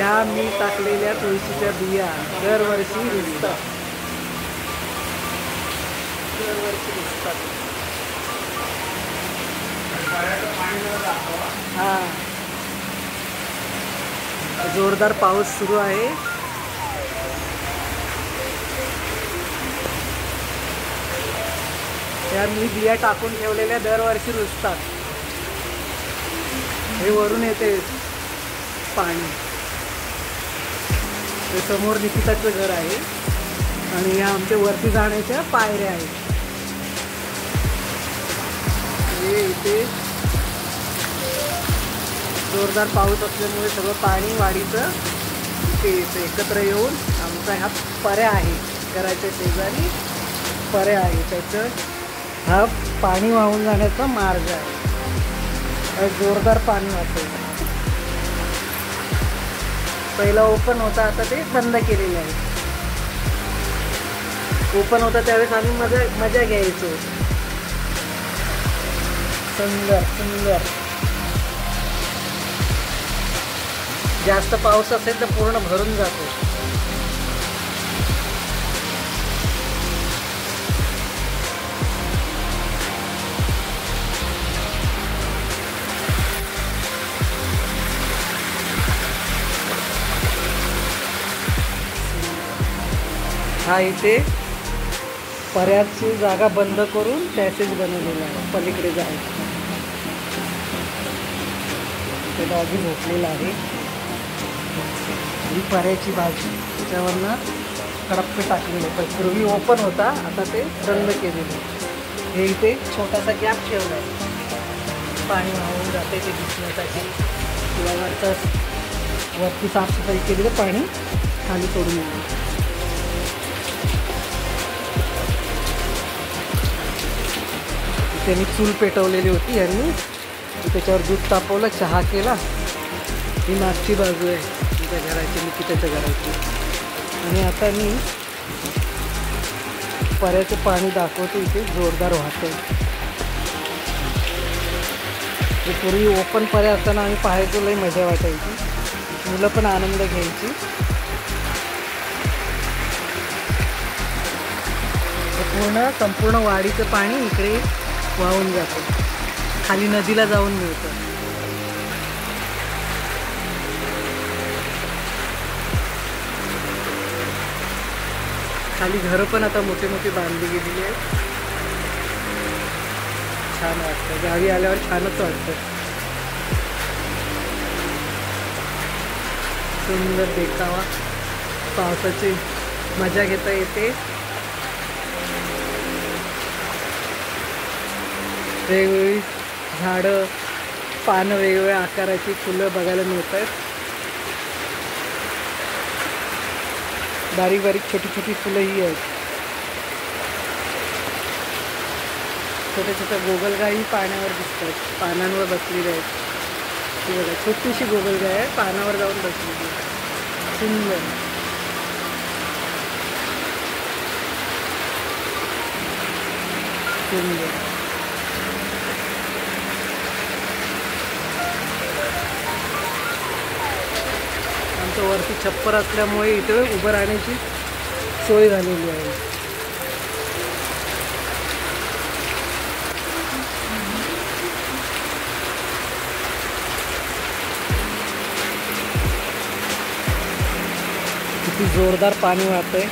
ह्या मी टाकलेल्या तुळशीच्या बिया दरवर्षी रुजतात. हा, जोरदार पाऊस सुरू आहे. त्या मी बिया टाकून ठेवलेल्या दरवर्षी रुजतात. हे वरून येते पाणी. ते समोर निकिताचं घर आहे आणि या आमच्या वरती जाण्याच्या पायऱ्या आहेत. हे इथे जोरदार पाऊस असल्यामुळे सगळं पाणी वाडीचं इथे येतं एकत्र येऊन. आमचा ह्या पर्या आहे, घराच्या शेजारी पर्या आहे, त्याचं हा पाणी वाहून जाण्याचा मार्ग आहे. जोरदार पाणी वाहतं. पहिला ओपन होता, आता ते बंद केलेलं आहे. ओपन होता त्यावेळेस आम्ही मजा घ्यायचो. सुंदर सुंदर. जास्त पाऊस असेल तर पूर्ण भरून जातो. हा इथे पर्याची जागा बंद करून पॅसेज बनवलेला आहे पलीकडे जायचं. ते डॉगी झोपलेला आहे. ही पर्याची बाजू, त्याच्यावरनं कडप्पे टाकलेले. पण पूर्वी ओपन होता, आता ते बंद केलेले. हे इथे छोटासा गॅप ठेवला आहे, पाणी वाहून जाते ते दिसण्यासाठी. किंवा वरती साफसफाई केलेलं पाणी खाली सोडून येते. त्यांनी चूल पेटवलेली होती यांनी, त्याच्यावर दूध तापवलं, चहा केला. ही मागची बाजू आहे तुमच्या घराची, निकिताच्या घराची. आणि आता मी पर्याचं पाणी दाखवतो. इथे जोरदार वाहतंय. पूर्वी ओपन पर्या असताना आम्ही पाहायचो, लई मजा वाटायची. मुलं पण आनंद घ्यायची. संपूर्ण वाडीचं पाणी इकडे वाहून जातं, खाली नदीला जाऊन मिळतं. खाली घरं पण आता मोठी मोठी बांधली गेलेली आहेत. छान वाटतं, गावी आल्यावर छानच वाटतं. सुंदर देखावा, पावसाची मजा घेता येते. वेगवेगळी झाडं, पानं, वेगवेगळ्या आकाराची फुलं बघायला मिळत आहेत. बारीक बारीक छोटी छोटी फुलंही आहेत. छोट्या छोट्या गोगलगायी पाण्यावर दिसतात, पानांवर बसलेल्या आहेत. ती बघा, छोटीशी गोगलगाय आहे, पानावर जाऊन बसलेली आहे. सुंदर. सुंदर. वरती छप्पर असल्यामुळे इथे उभं राहण्याची सोय झालेली आहे. किती जोरदार पाणी वाहतंय.